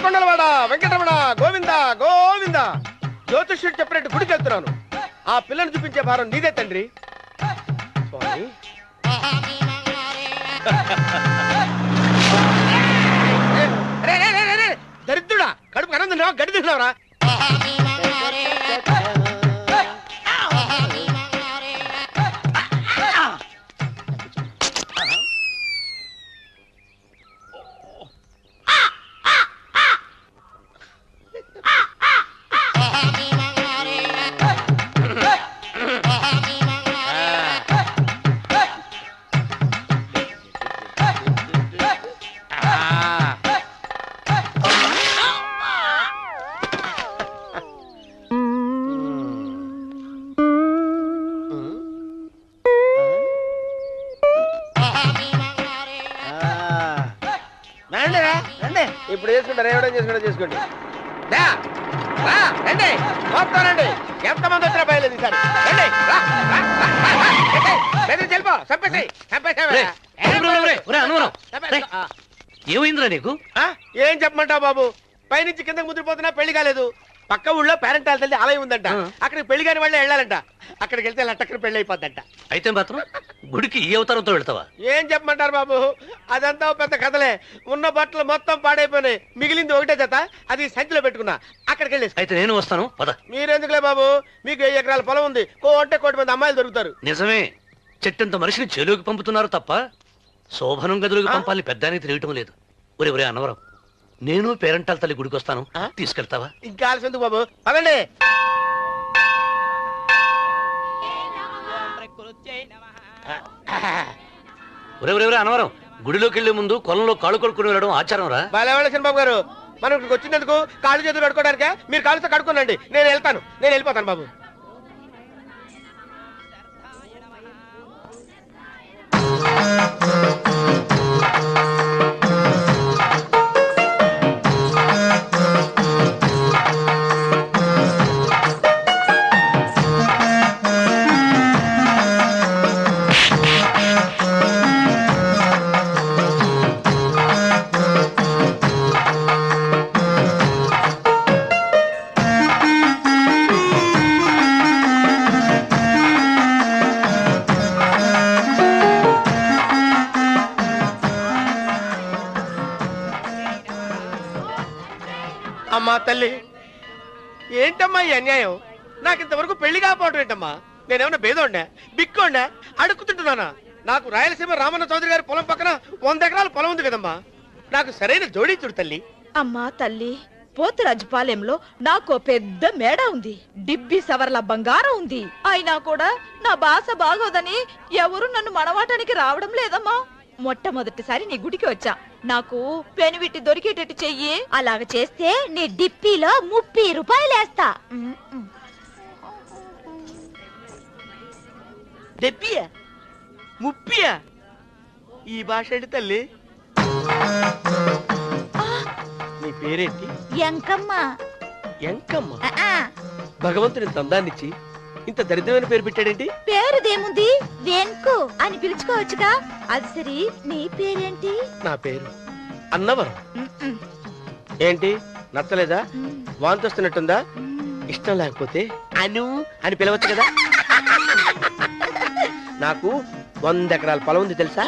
ఏడుకొండలవాడ వెంకటరమణ గోవింద గోవింద. జ్యోతిష్యుడు చెప్పినట్టు గుడికి వెళ్తున్నాను. ఆ పిల్లను చూపించే భారం నీదే తండ్రి. స్వామి దరిద్రుడా, కడుపు అన్నం తిన్నావా గడి తిన్నావరా? ఇప్పుడు చేసుకుంటారు, ఏవడం చేసుకుంటా చేసుకోండి. రండి మొత్తం రండి, ఎంతమంది వచ్చినా బయలుదేరి ఈసారి చెల్పో చంపేసి ఏమైందిరా నీకు? ఏం చెప్పమంటావు బాబు, పైనుంచి కిందకి ముద్రపోతున్నా పెళ్లి కాలేదు. పక్క ఊళ్ళో పేరెంటాల తల్లి ఆలయం ఉందంట, అక్కడికి పెళ్లి కాని వాళ్ళే వెళ్ళాలంట. అక్కడికి వెళ్తే లట్టక్కన పెళ్లి అయిపోద్దంట. అయితే మాత్రం గుడికి ఈ అవతారంతో వెళ్తావా? ఏం చెప్పమంటారు బాబు, అదంతా పెద్ద కథలే. ఉన్న బట్టలు మొత్తం పాడైపోయినాయి, మిగిలింది ఒకటే జత, అది సంచిలో పెట్టుకున్నా. అక్కడికి వెళ్ళేసి అయితే నేను వస్తాను పద. మీరెందుకులే బాబు, మీకు 10 ఎకరాల పొలం ఉంది, అంటే 1 కోటి మంది అమ్మాయిలు దొరుకుతారు. నిజమే, చెట్టంత మనిషిని చెరువుకి పంపుతున్నారు తప్ప శోభనం గదులకు పంపాలి పెద్దానికి తెలియటం లేదు. ఒరే ఒరే అన్నవరం, నేను పేరెంటాల తల్లి గుడికి వస్తాను, తీసుకెళ్తావా? ఇంకా ఆలస్యం ఎందుకు బాబు, పదండి. ఒరే ఒరే ఒరే అన్నవరం, గుడిలోకి వెళ్లే ముందు కొలంలో కాళ్ళు కొడుకుని వెళ్ళడం ఆచారం రా. బాలేవాళ్ళ చంద్రబాబు గారు, మనం ఇక్కడికి వచ్చినందుకు కాళ్ళు చేతులు కడుక్కోవడానికే. మీరు కాళ్ళతో కడుక్కోనండి, నేను వెళ్తాను, నేను వెళ్ళిపోతాను బాబు. అమ్మా తల్లి, ఏంటమ్మా ఈ అన్యాయం? నాకు ఇంతవరకు పెళ్లి కాకపోవటం ఏంటమ్మా? నేనేమన్నా బేదోండా, బిక్కోండా, అడుక్కుతుంటున్నానా? నాకు రాయలసీమ రామన్న చౌదరి గారి పొలం పక్కన 100 ఎకరాల పొలం ఉంది కదమ్మా. నాకు సరైన జోడీ చూడు తల్లి. అమ్మా తల్లి, పోతురాజుపాలెంలో నాకు పెద్ద మేడ ఉంది, డిబ్బి సవర్ల బంగారం ఉంది. అయినా కూడా నా భాష బాగోదని ఎవరు నన్ను మనవాటానికి రావడం లేదమ్మా. మొట్టమొదటిసారి నీ గుడికి వచ్చా, నాకు పెనువిట్టి దొరికేటట్టు చెయ్యి. అలాగ చేస్తే నీ డిప్పిలో 30 రూపాయలు వేస్తా. డెబ్బియా 30? ఈ భాష ఏంటి తల్లి? నీ పేరేంటి? ఎంకమ్మ. ఎంకమ్మ? భగవంతుని తందాన్నిచ్చి ఇంత దరిద్రమైన పేరు పెట్టాడేంటి? పేరుదేముంది, వెంకు అని పిలుచుకోవచ్చుగా. అది సరి, నీ పేరేంటి? నా పేరు అన్నవరం. ఏంటి నచ్చలేదా? వాంతి వస్తున్నట్టుందా? ఇష్టం లేకపోతే అను అని పిలవచ్చు కదా. నాకు 100 ఎకరాల పొలం ఉంది తెలుసా?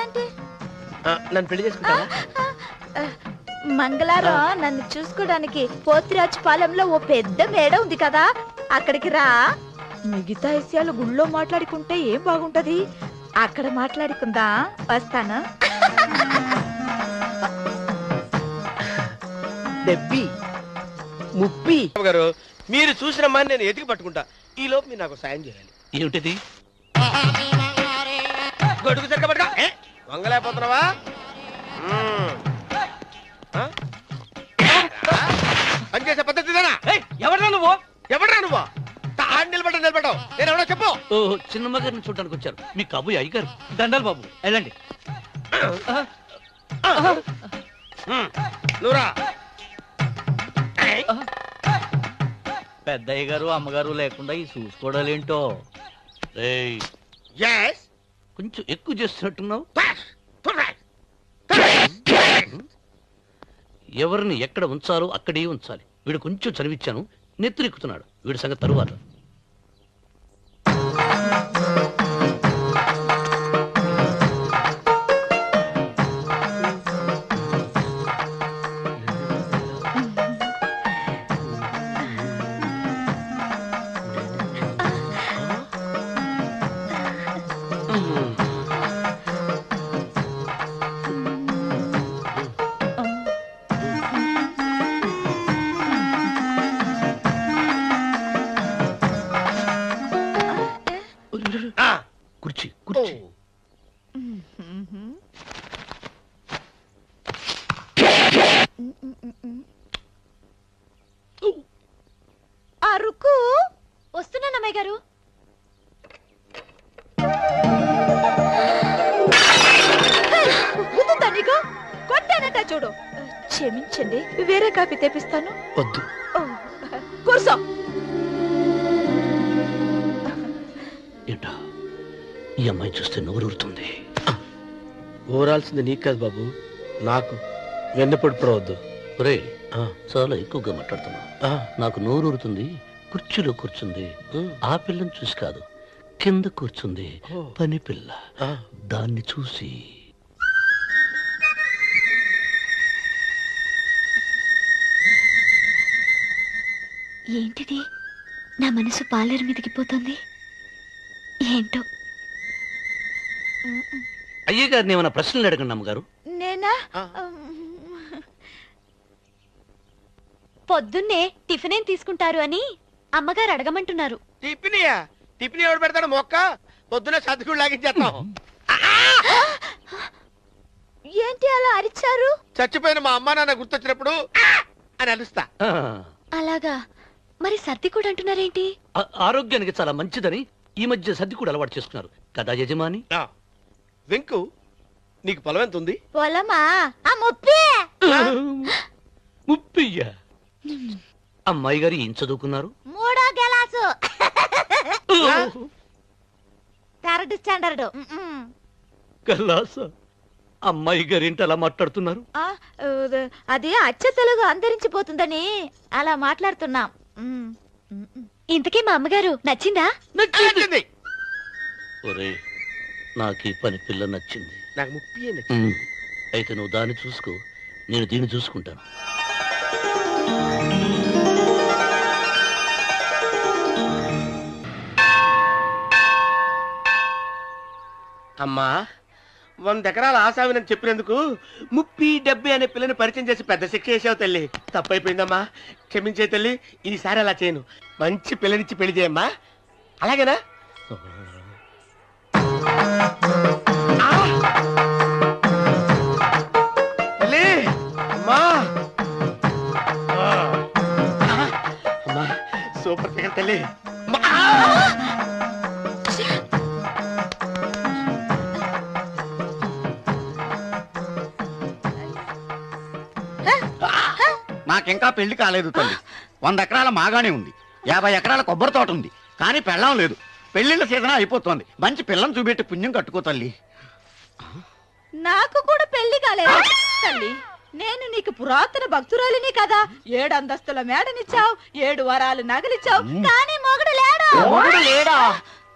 ఏంటి? నన్ను పెళ్లి చేసుకుంటావా? మంగళారం నన్ను చూసుకోవడానికి పోతిరాజుపాలెంలో ఓ పెద్ద మేడ ఉంది కదా, అక్కడికి రా. మిగతా విషయాలు గుళ్ళో మాట్లాడుకుంటే ఏం బాగుంటది, అక్కడ మాట్లాడుకుందా. వస్తాను. డెబ్బి 30 గారు, మీరు చూసినమ్మా నేను ఎతికి పట్టుకుంటా. ఈ లోపు మీరు నాకు సాయం చేయాలి. ఏమిటిది? గొడుగు సరిగ్గా పట్టుకో. వంగలేకపోతున్నావా? పనిచేసే పద్ధతి ఎవరా నువ్వు? ఎవరా నువ్వు? నిలబడ్డావు, నేను ఎవరో చెప్పు. చిన్నమ్మ గారిని చూడడానికి వచ్చారు, మీ కాబోయే అయ్యగారు. దండాలు బాబు, వెళ్ళండి. నువ్వురా. పెద్దయ్య గారు అమ్మగారు లేకుండా ఈ చూసుకోవడాలేంటో. కొంచెం ఎక్కువ చేస్తున్నట్టున్నావు. ఎవరిని ఎక్కడ ఉంచాలో అక్కడే ఉంచాలి. వీడు కొంచెం చదివిచ్చాను, నెత్తురెక్కుతున్నాడు. వీడి సంగతి తరువాత. కుర్చీ కుర్చీ. అరుకు వస్తున్నాను అమ్మాయి గారు. నీకు కొట్టానట చూడు. క్షమించండి, వేరే కాపీ తెప్పిస్తాను. వద్దు. కూర్చో. ఏంటా ఈ అమ్మాయి చూస్తే నోరూరుతుంది. ఊరాల్సింది నీకు కాదు బాబు, నాకు. వెన్నపొడి పడవద్దు. ఒరే, చాలా ఎక్కువగా మాట్లాడుతున్నా. నాకు నోరూరుతుంది. కుర్చీలో కూర్చుంది. ఆ పిల్లని చూసి కాదు, కింద కూర్చుంది పని పిల్ల. దాన్ని చూసి ఏంటిది? నా మనసు పాలేరు మీదకి పోతుంది. ఏంటో. అయ్య గారిని ఏమైనా ప్రశ్నలు అడగండి అమ్మగారు. నేనా? పొద్దున్నే టిఫిన్ ఏం తీసుకుంటారు అని అమ్మగారు అడగమంటున్నారు. టిఫినియా? టిఫిన్ ఎవడు పెడతాడు మొక్క? పొద్దున సర్దుకుడు లాగించేస్తాం. ఏంటి అలా అరిచారు? చచ్చిపోయిన మా అమ్మ నాన్న గుర్తొచ్చినప్పుడు అని అలుస్తా. అలాగా? మరి సర్ది కూడా అంటున్నారేంటి? ఆరోగ్యానికి చాలా మంచిదని ఈ మధ్య సర్ది కూడా అలవాటు చేసుకున్నారు కదా యజమాని. వెంకు, నీకు పొలం ఎంత ఉంది? పొలమా? ఆ ముప్పి. ముప్పయ్యా? అమ్మాయి గారు ఏం చదువుకున్నారు? 3వ క్లాసు, 3rd స్టాండర్డ్. కల్లాస. అమ్మాయి గారు ఏంటి అలా మాట్లాడుతున్నారు? అది అచ్చ తెలుగు అంతరించిపోతుందని అలా మాట్లాడుతున్నాం. ఇంతకీ మా అమ్మగారు నచ్చిందా? నచ్చింది. ఒరే, నాకు ఈ పని పిల్ల నచ్చింది. నాకు ముప్పి. అయితే నువ్వు దాన్ని చూసుకో, నేను దీన్ని చూసుకుంటాను. అమ్మా, 100 ఎకరాల ఆసావినని చెప్పినందుకు 30-70 అనే పిల్లని పరిచయం చేసి పెద్ద శిక్ష చేసావు తల్లి. తప్పైపోయిందమ్మా, క్షమించే తల్లి. ఈసారి అలా చేయను. మంచి పిల్లనిచ్చి పెళ్లి చేయమ్మా. అలాగేనా? తల్లి, అమ్మా. అమ్మా, సూపర్ ఫిగర్ తల్లి. నాకింకా పెళ్లి కాలేదు తల్లి. 100 ఎకరాల మాగానే ఉంది, 50 ఎకరాల కొబ్బరి తోట ఉంది, కానీ పెళ్ళం లేదు. పెళ్లిళ్ళ సీజన్ అయిపోతుంది. మంచి పిల్లని చూపెట్టి పుణ్యం కట్టుకో తల్లి. నాకు కూడా పెళ్లి కాలేదు తల్లి. నేను నీకు పురాతన భక్తురాలిని కదా. 7 అంతస్తుల మేడనిచ్చావు, 7 వరాలు నగలిచ్చావు, కానీ మొగుడు లేడు. మొగుడు లేడా?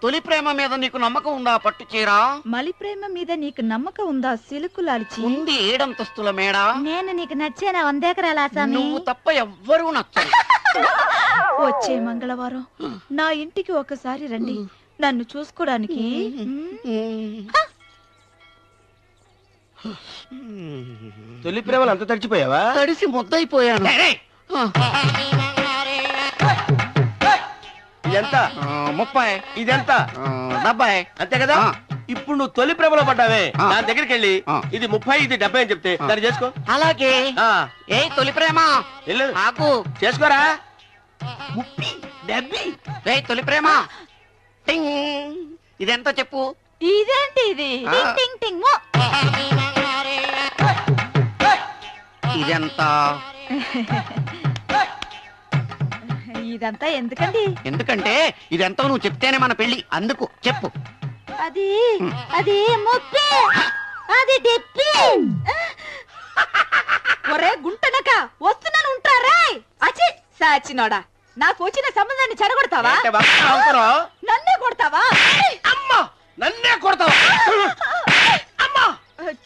తొలి ప్రేమ మీద నీకు నమ్మకం ఉందా? పట్టు చీరా. మలి ప్రేమ మీద నీకు నమ్మకం ఉందా? సిలుకులాల్చి ఉంది 7 అంతస్తుల మేడ. నేను నీకు నచ్చేనా? 100 ఎకరాల ఆసామి. నువ్వు తప్ప ఎవ్వరూ నచ్చరు. వచ్చే మంగళవారం నా ఇంటికి ఒకసారి రండి, నన్ను చూసుకోడానికి. తొలి ప్రేమలు అంత తడిచిపోయావా? తడిసి ముద్దయిపోయాను. ఎంత? 30. ఇదెంత? 70. అంతే కదా. ఇప్పుడు నువ్వు తొలి ప్రేమలో పడ్డావే, దాని దగ్గరికి వెళ్ళి ఇది 30 ఇది 70 అని చెప్తే దాన్ని చేసుకో. అలాగే. ఏ తొలి ప్రేమ ఆకు చేసుకోరా. 30 70. రే తొలి ప్రేమ, టింగ్, ఇదెంత చెప్పు. ఇదేంటి ఇది? టింగ్ టింగ్ టింగ్. ఇదెంత? ఇదంతా ఎందుకండి? ఎందుకంటే ఇదెంతో నువ్వు చెప్తేనే మన పెళ్లి. అందుకు చెప్పు. అది అది ముప్పి అది డిప్పి ఒరే గుంటనక వస్తున్నాను ఉంటారా అచి సాచినోడా నాకు వచ్చిన సంబంధాన్ని చెడగొడతావా నన్నే కొడతావా అమ్మా నన్నే కొడతావా అమ్మా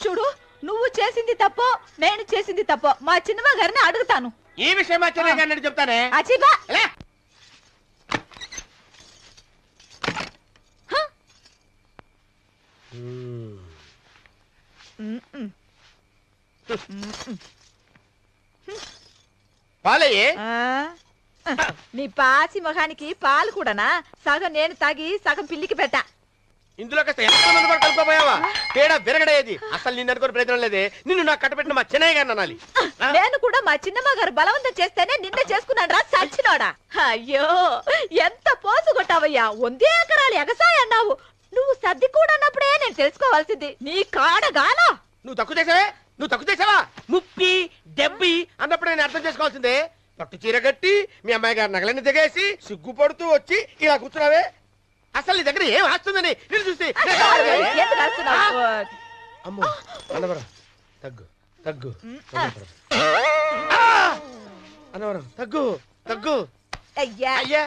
చూడు నువ్వు చేసింది తప్పో నేను చేసింది తప్పో మా చిన్నమ్మ గారిని అడుగుతాను ఈ విషయం మా చిన్న గారిని చెప్తానే అచిబా పాలయ్యే నీ పాసి మొహానికి పాలు కూడానా సగం నేను తాగి సగం పిల్లికి పెట్టా ఇందులో కాస్త ఎంత మంది కూడా కలుపుకోపోయావా తేడా విరగడేది అసలు నిన్ను అనుకుని ప్రయత్నం లేదే నిన్ను నాకు కట్టబెట్టిన మా చిన్నయ్య గారిని అనాలి నేను కూడా మా చిన్నమ్మ గారు బలవంతం చేస్తేనే నిన్నే చేసుకున్నాడు రా సచ్చినోడా అయ్యో ఎంత పోసు కొట్టావయ్యా 100 ఎకరాలు ఎగసాయ అన్నావు నువ్వు సర్ది కూడా అన్నప్పుడే నేను తెలుసుకోవాల్సింది నీ కాడగాలా నువ్వు తక్కువ చేసావా ముప్పి డెబ్బి అన్నప్పుడు నేను అర్థం చేసుకోవాల్సిందే పట్టు చీర కట్టి మీ అమ్మాయి గారి నగలన్నీ దిగేసి సిగ్గుపడుతూ వచ్చి ఇలా కూర్చున్నావే అసలు నీ దగ్గర ఏం వస్తుందని నేను చూసి ఎందుకు అరుస్తున్నావు? అమ్మో అన్నవరం తగ్గు అన్నవరం తగ్గు అయ్యా అయ్యా